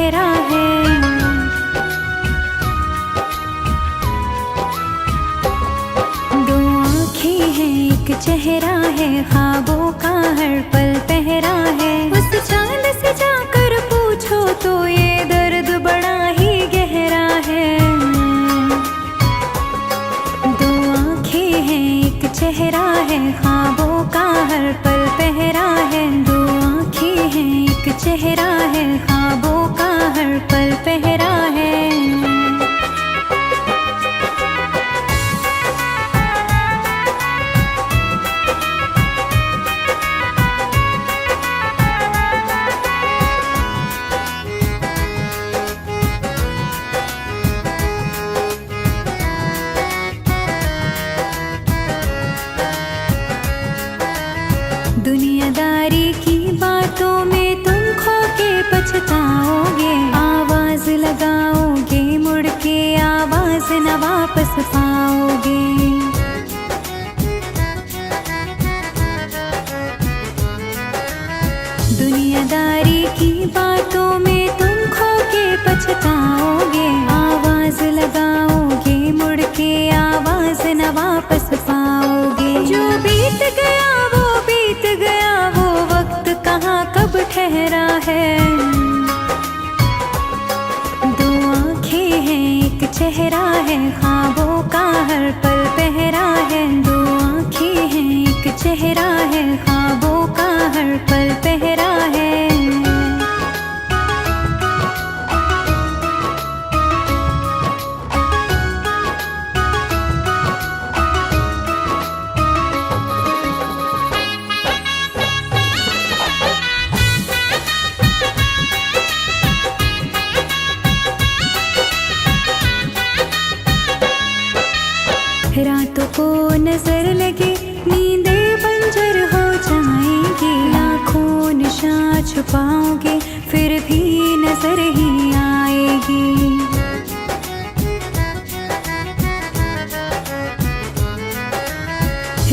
पहरा है। दो आँखें हैं एक चेहरा है, ख्वाबों का हर पल पहरा है। उस चांद से जाकर पूछो तो ये दर्द बड़ा ही गहरा है। दो आँखें हैं एक चेहरा है, ख्वाबों का हर पल पहरा है। दो आँखें हैं एक चेहरा है, ख्वाबों का हर पल पहरा है। दुनियादारी की बातों में तुम खो के पछताओगे। आवाज लगाओगे मुड़ के, आवाज न वापस पाओगे। दुनियादारी की बातों में तुम खो के पछताओगे। आवाज लगाओगे मुड़ के, आवाज न वापस पाओगे। जो बीत गया वो बीत गया, वो वक्त कहाँ कब ठहरा है। दो आँखें हैं एक चेहरा है, ख्वाबों का हर पल पहरा है। दो आँखें हैं एक चेहरा है, ख्वाबों का हर पल पहरा है। रातों को नजर लगे, नींदें बंजर हो जाएंगी। लाखों निशान छुपाओगे फिर भी नजर ही आएगी।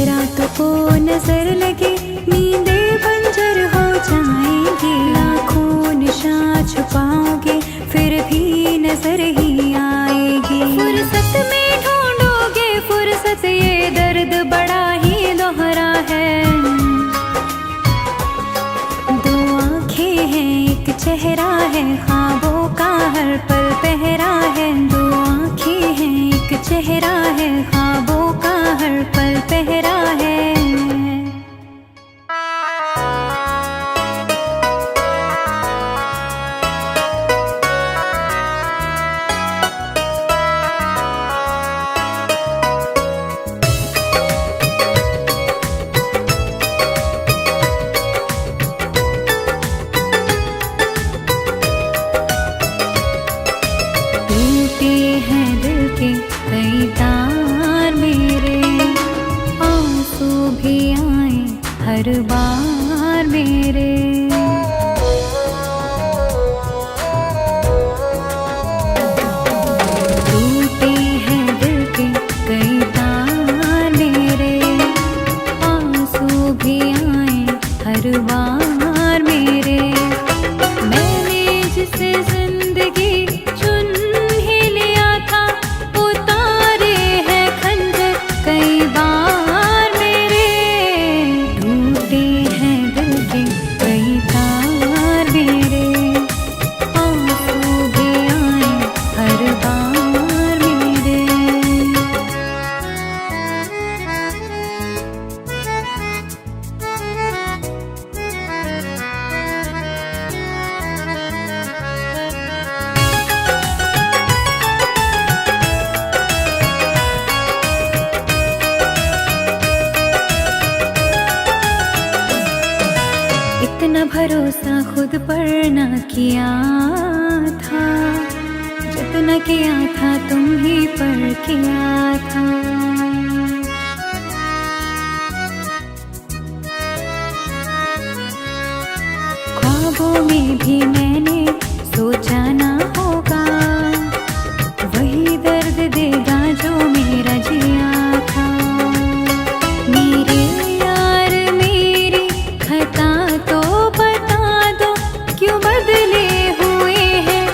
रातों को नजर लगे, नींदें बंजर हो जाएंगी। लाखों निशान छुपाओगे फिर भी नजर ही आएगी। फुर्सत में ढूंढोगे फुर्सत, ये दर्द बड़ा ही दोहरा है। दो आँखें हैं एक चेहरा है, ख्वाबों का हर पल पहरा है। दो आँखें हैं एक चेहरा है, ख्वाबों का हर पल पहरा है। टूटे हैं दिल के कई तार मेरे, आंसू भी आए हर बार मेरे। टूटे हैं दिल के कई तार मेरे, आंसू भी आए हर बार मेरे। मैंने जिसे जिंदगी इतना भरोसा खुद पर न किया था, जितना किया था तुम ही पर किया था। ख्वाबों में भी मैंने सोचा ना होगा, वही दर्द देगा जो मेरा जिया था। मेरे यार मेरी खता तो बता दो, क्यों बदले हुए हैं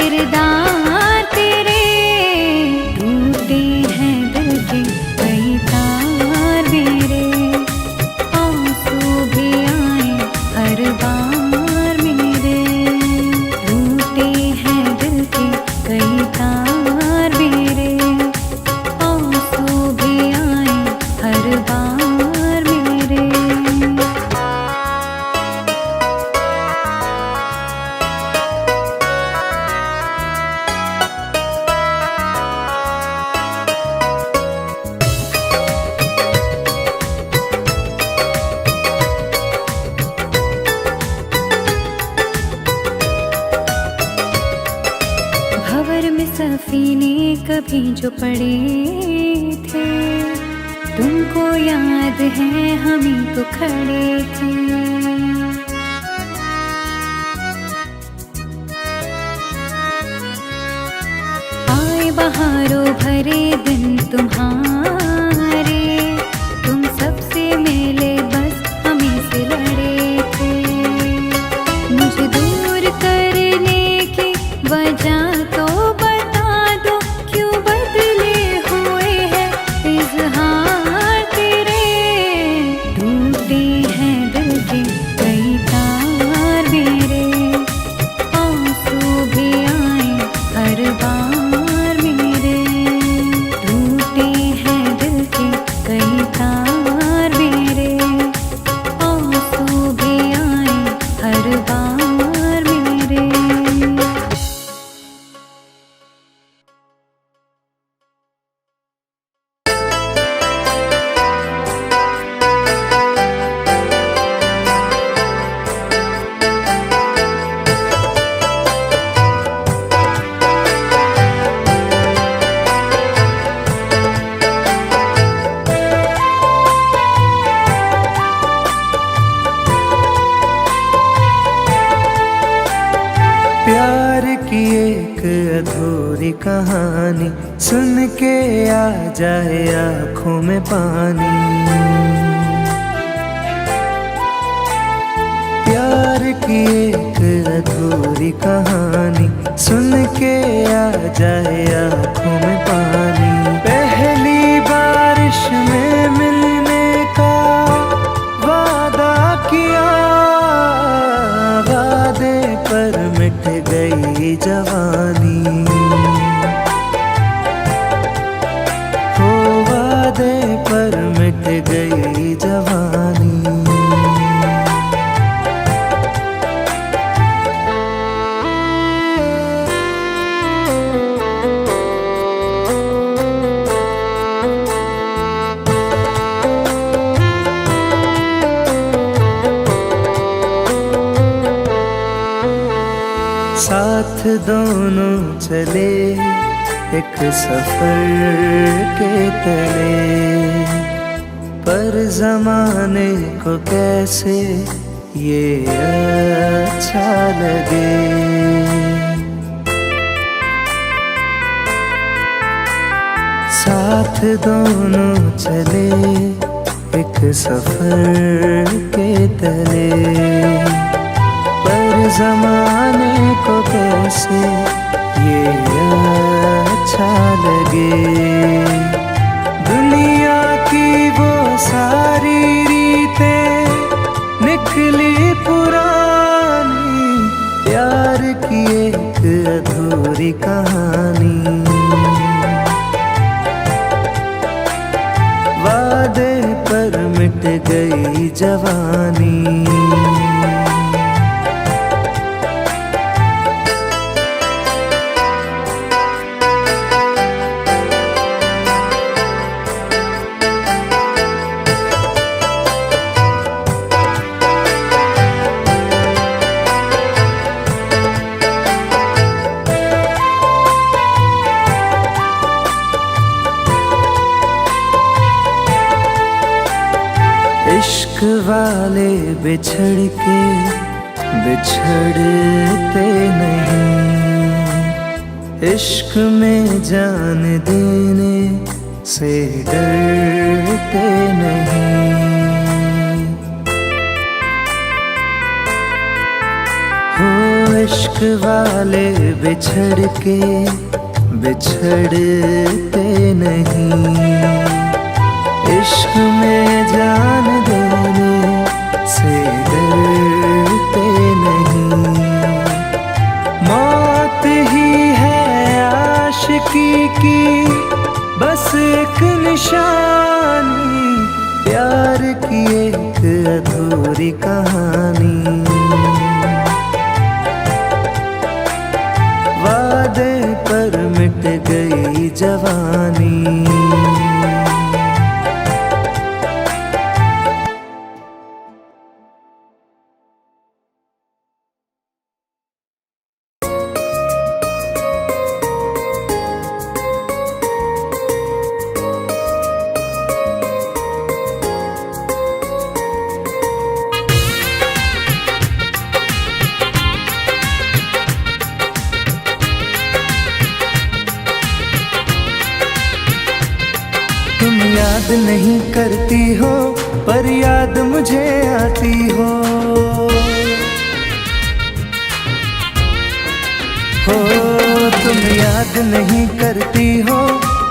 किरदार तेरे, टूटे हैं दिल के कई तार मेरे, आंसू भी आए हर बार मेरे, टूटे हैं दिल के कई तार मेरे, आंसू भी आए हर बार मेरे। भंवर में सफीने कभी जो पड़े थे, तुमको याद है हम ही तो खड़े थे। आए बहारों भरे दिन तुम्हारे, तुम सबसे मिले बस हम ही से लड़े थे। मुझे दूर करने की वजह तो बता दो, क्यों बदले हुए हैं इज़हार तेरे, टूटे हैं दिल के कई तार मेरे, आंसू भी आए हर बार मेरे, टूटे हैं दिल के कई तार मेरे, आंसू भी आए हर बार मेरे। प्यार की एक अधूरी कहानी सुन के आ जाए आँखों में पानी, प्यार की एक अधूरी कहानी सुन के आ जाए आँखों में पानी। पहली बारिश में मिलने का वादा किया, वादे पर मिट गई जवानी, हो वादे पर मिट गई जवानी। साथ दोनों चले एक सफर के तले, पर जमाने को कैसे ये अच्छा लगे। साथ दोनों चले एक सफर के तले, पर जमाने को कैसे ये अच्छा लगे। दुनिया की वो सारी रीतें निकली पुरानी, प्यार की एक अधूरी कहानी, वादे पर मिट गई जवानी। इश्क वाले बिछड़ के बिछड़ते नहीं, इश्क में जान देने से डरते नहीं। हो इश्क इश्क वाले बिछड़ के बिछड़ते नहीं, इश्क में जान देने से डरते नहीं। मौत ही है आशिकी की बस एक निशानी, प्यार की एक अधूरी कहानी। वादे पर मिट गई जवानी। तुम याद नहीं करती हो पर याद मुझे आती हो, तुम याद नहीं करती हो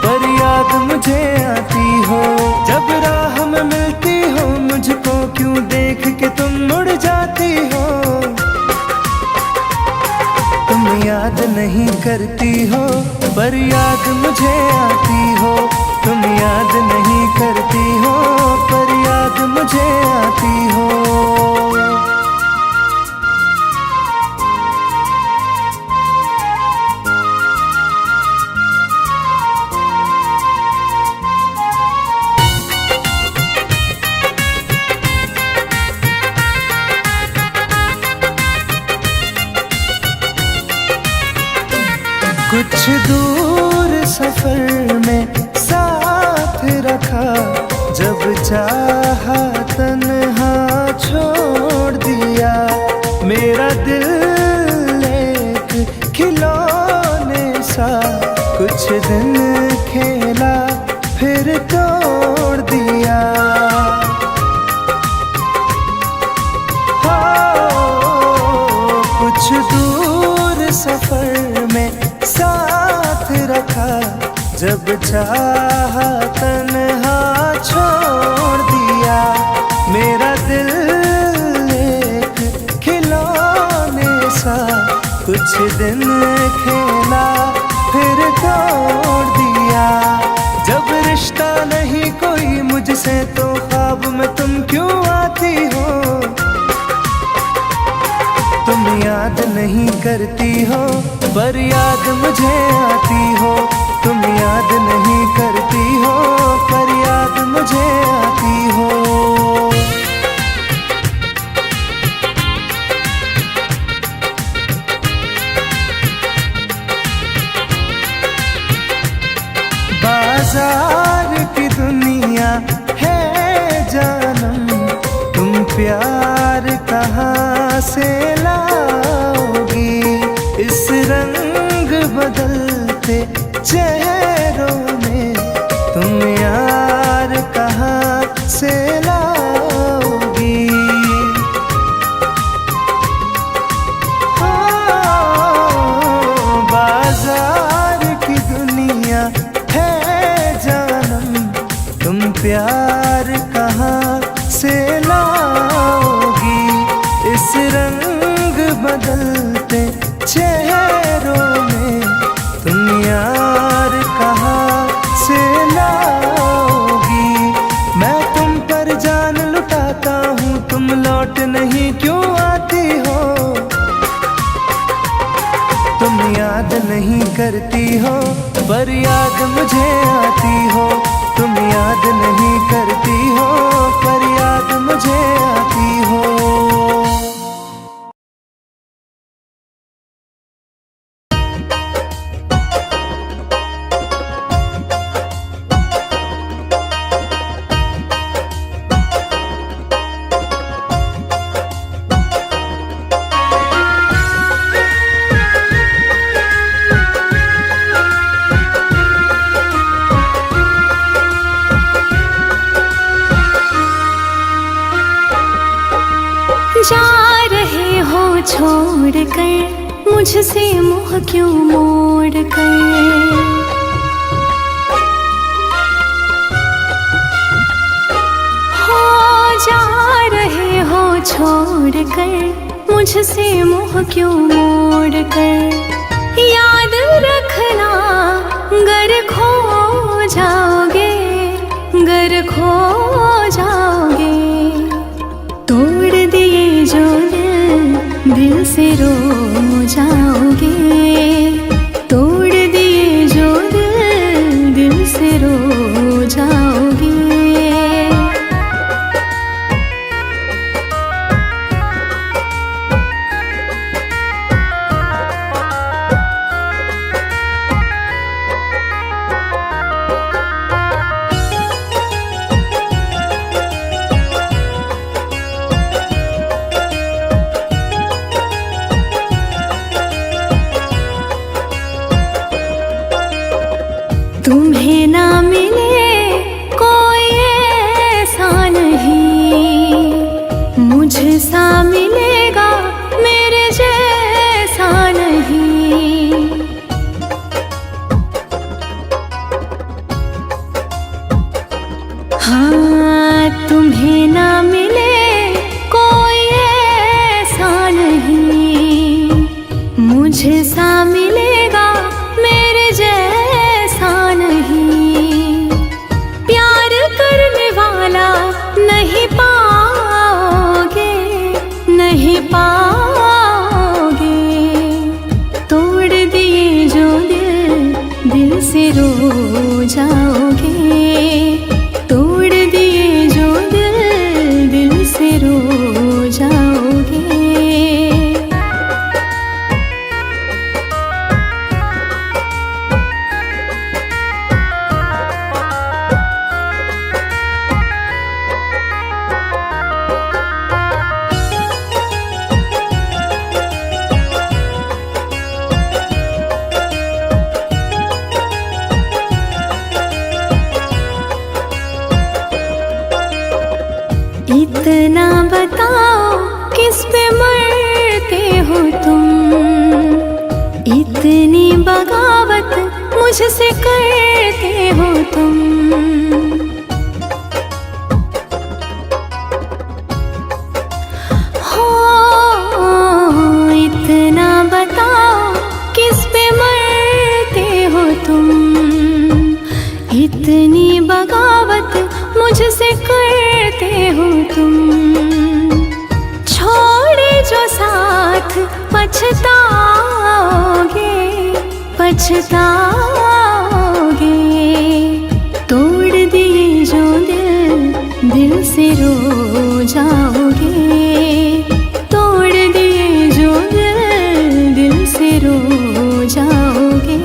पर याद मुझे आती हो। जब राह में मिलती हो मुझको क्यों देख के तुम मुड़ जाती हो। तुम याद नहीं करती हो पर याद मुझे आती हो, तुम याद नहीं करती हो पर याद मुझे आती हो। कुछ दूर सफर में साथ रखा, जब चाहा तन्हा छोड़ दिया। मेरा दिल एक खिलौने सा कुछ दिन खेला फिर तोड़ दिया। कुछ दूर सफर में साथ रखा, जब चाहा तन्हा छोड़ दिया। मेरा दिल एक खिलौने सा कुछ दिन खेला फिर तोड़ दिया। जब रिश्ता नहीं कोई मुझसे तो ख्वाब में तुम क्यों आती हो। तुम याद नहीं करती हो पर याद मुझे आती हो, तुम याद नहीं करती हो पर याद मुझे आती हो। बाजार की दुनिया है जानम, तुम प्यार कहाँ से लाओगी। इस रंग बदलते चेहरों में तुम यार कहाँ से लाओगी। बाजार की दुनिया है जानम, तुम प्यार कहाँ से लाओगी। इस रंग बदलते चेहरों में तुम यार कहाँ से लाओगी। मैं तुम पर जान लुटाता हूँ, तुम लौट नहीं क्यों आती हो। तुम याद नहीं करती हो पर याद मुझे आती हो, तुम याद नहीं करती हो पर याद मुझे आती हो। जा रहे हो छोड़ कर मुझसे मुँह क्यों मोड़ कर। हो जा रहे हो छोड़ कर मुझसे मुँह क्यों मोड़ कर। याद रखना गर खो जाओगे, गर खो जाओगे। तोड़ दिए जो दिल से रो जाओगे। तोड़ दिए जो दिल से रो जाओगे। तुम्हें ना मिले कोई ऐसा नहीं, मुझसा मिलेगा मेरे जैसा नहीं। हाँ तुम्हें ना मिले कोई ऐसा नहीं, मुझसा मिलेगा मेरे जैसा नहीं। प्यार करने वाला नहीं पाओगे, नहीं पाओगे। तोड़ दिए जो दिल से रो जाओगे। तोड़ दिए जो दिल से रो जाओगे। इतना बताओ किस पे मरते हो तुम, इतनी बगावत मुझसे करते हो तुम। हो इतना बताओ किस पे मरते हो तुम, इतनी बगावत मुझसे करते हो तुम। छोड़े जो साथ पछताओगे, पछताओगे। तोड़ दिए जो दिल से रो जाओगे। तोड़ दिए जो दिल से रो जाओगे।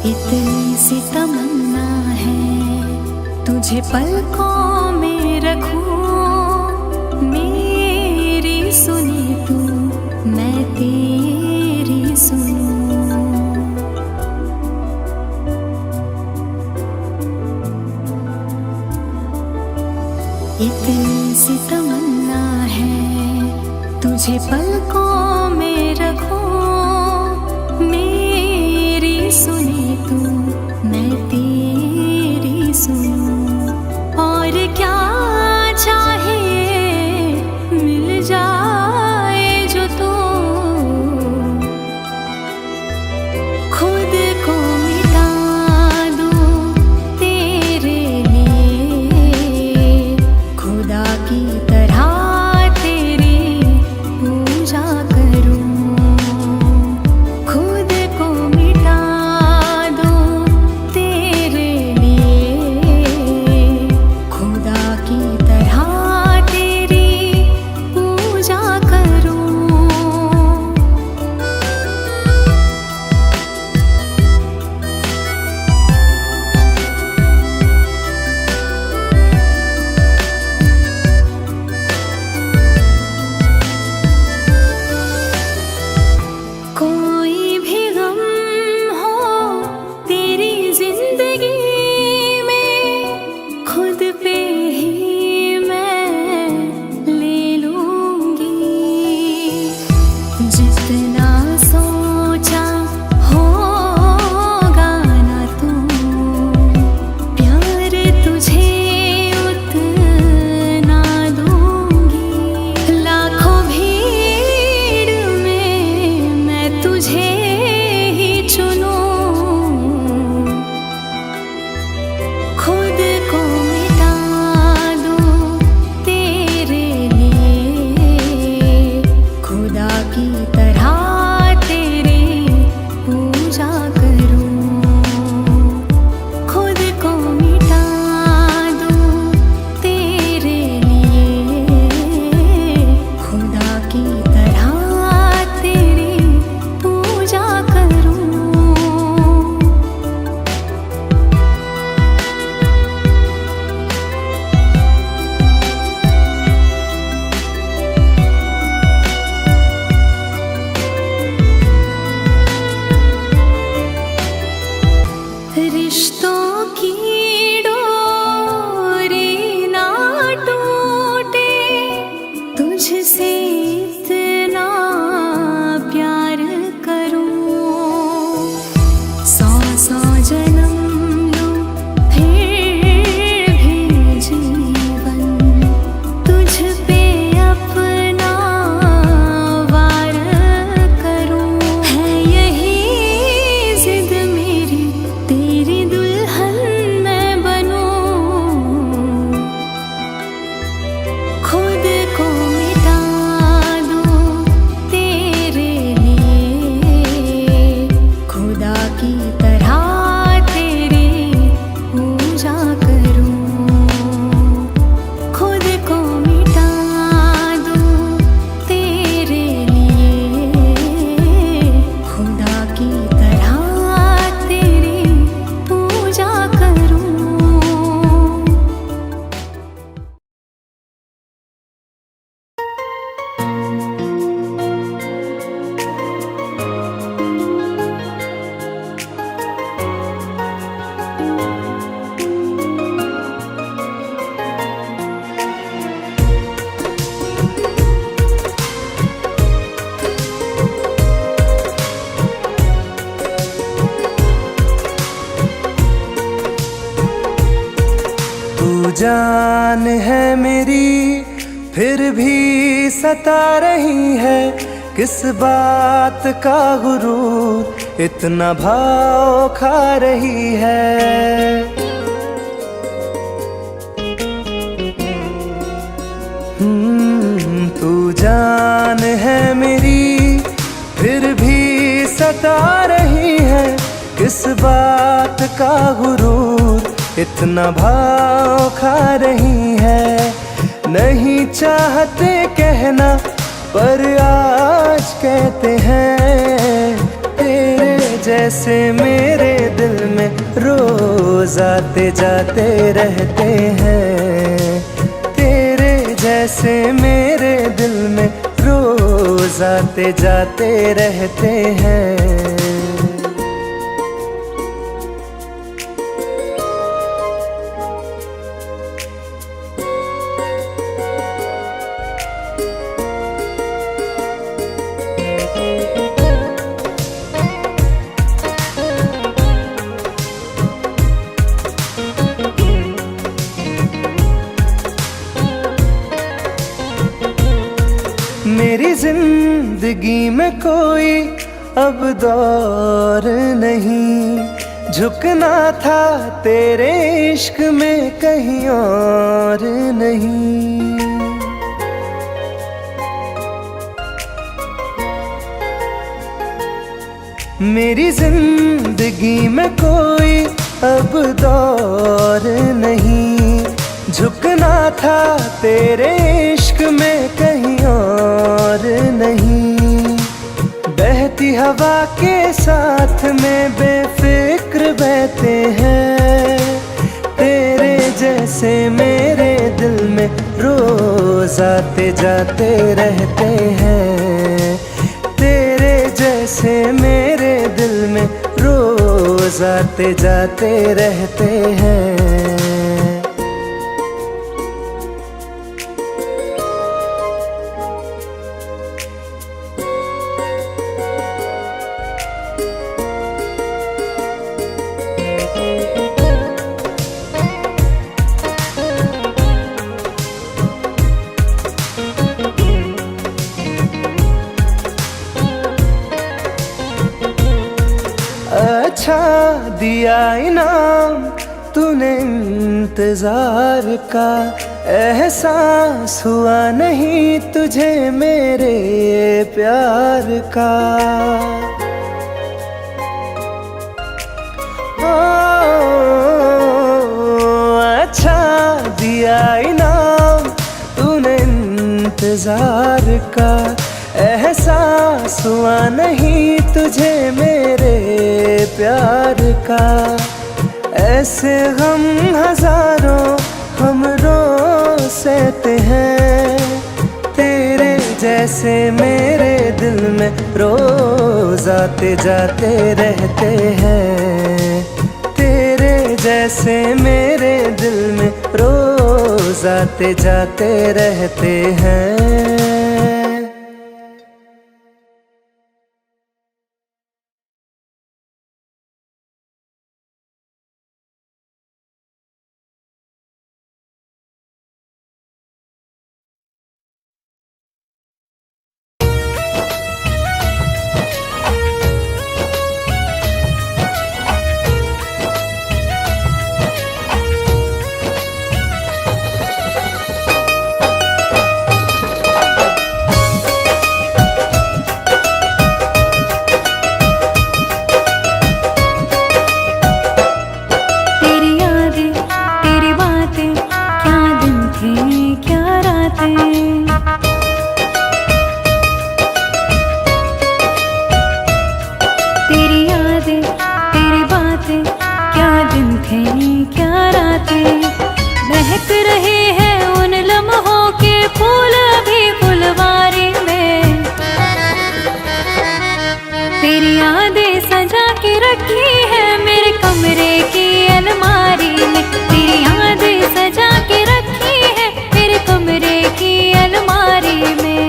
इतनी सी तमन्ना है तुझे पलकों में रखूं। मेरी सुनी तू मैं तेरी सुनूं। इतनी सी तमन्ना है तुझे पलकों में रखूं। मेरी सुनी तू मैं तेरी सुनूं। और क्या चाहिए मिल जाए जो तू खुद को मिटा दूं तेरे लिए। खुदा की तरह तेरी पूजा करूं। खुद को मिटा दूं जान है मेरी फिर भी सता रही है, किस बात का गुरूर इतना भाव खा रही है। तू जान है मेरी फिर भी सता रही है, किस बात का गुरूर इतना भाव खा रही है। नहीं चाहते कहना पर आज कहते हैं, तेरे जैसे मेरे दिल में रोज आते जाते रहते हैं। तेरे जैसे मेरे दिल में रोज आते जाते रहते हैं। मेरी जिंदगी में कोई अब दौर नहीं, झुकना था तेरे इश्क में कहीं और नहीं। मेरी जिंदगी में कोई अब दौर नहीं, झुकना था तेरे इश्क में कहीं और नहीं। बहती हवा के साथ में बेफिक्र बहते हैं, तेरे जैसे मेरे दिल में रोज आते जाते रहते हैं। तेरे जैसे मेरे दिल में रोज आते जाते रहते हैं। अच्छा दिया इनाम तूने इंतजार का, एहसास हुआ नहीं तुझे मेरे प्यार का। अच्छा दिया इनाम तूने इंतजार का, एहसास हुआ नहीं तुझे मेरे प्यार का। ऐसे गम हजारों हम रोज सहते हैं, तेरे जैसे मेरे दिल में रोज आते जाते रहते हैं। तेरे जैसे मेरे दिल में रोज आते जाते रहते हैं। महक रहे हैं उन लम्हों के फूल अभी फुलवारी में। तेरी यादें सजा के रखी है मेरे कमरे की अलमारी में। तेरी यादें सजा के रखी है मेरे कमरे की अलमारी में।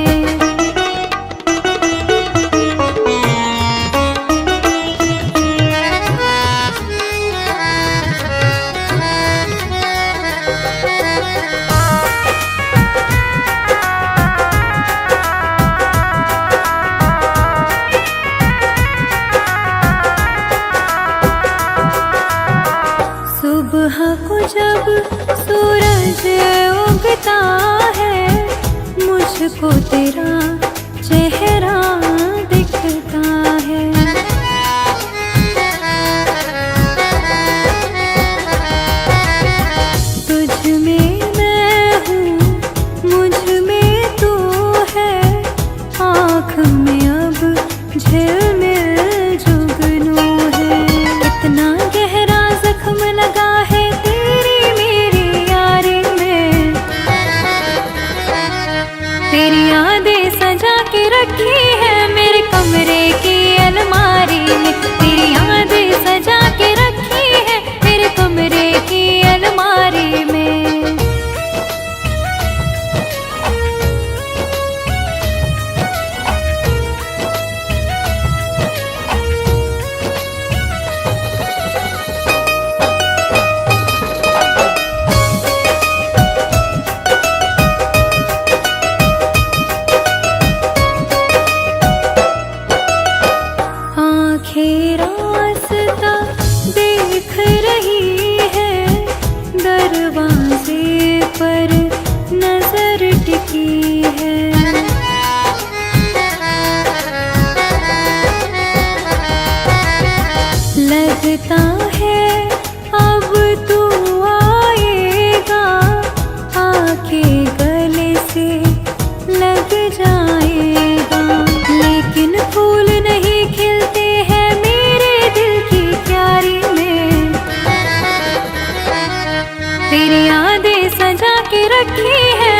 रखी है मेरे कमरे की अलमारी में। तेरी यादें सजा के रखी है मेरे कमरे की अलमारी में। आँखें रास्ता देख रही है, दरवाजे पर नजर टिकी है। लगता है अब तू आएगा, आके गले से लग जाएगा। लेकिन फूल नहीं खिलते हैं मेरे दिल की क्यारी में। तेरी यादें सजा के रखी है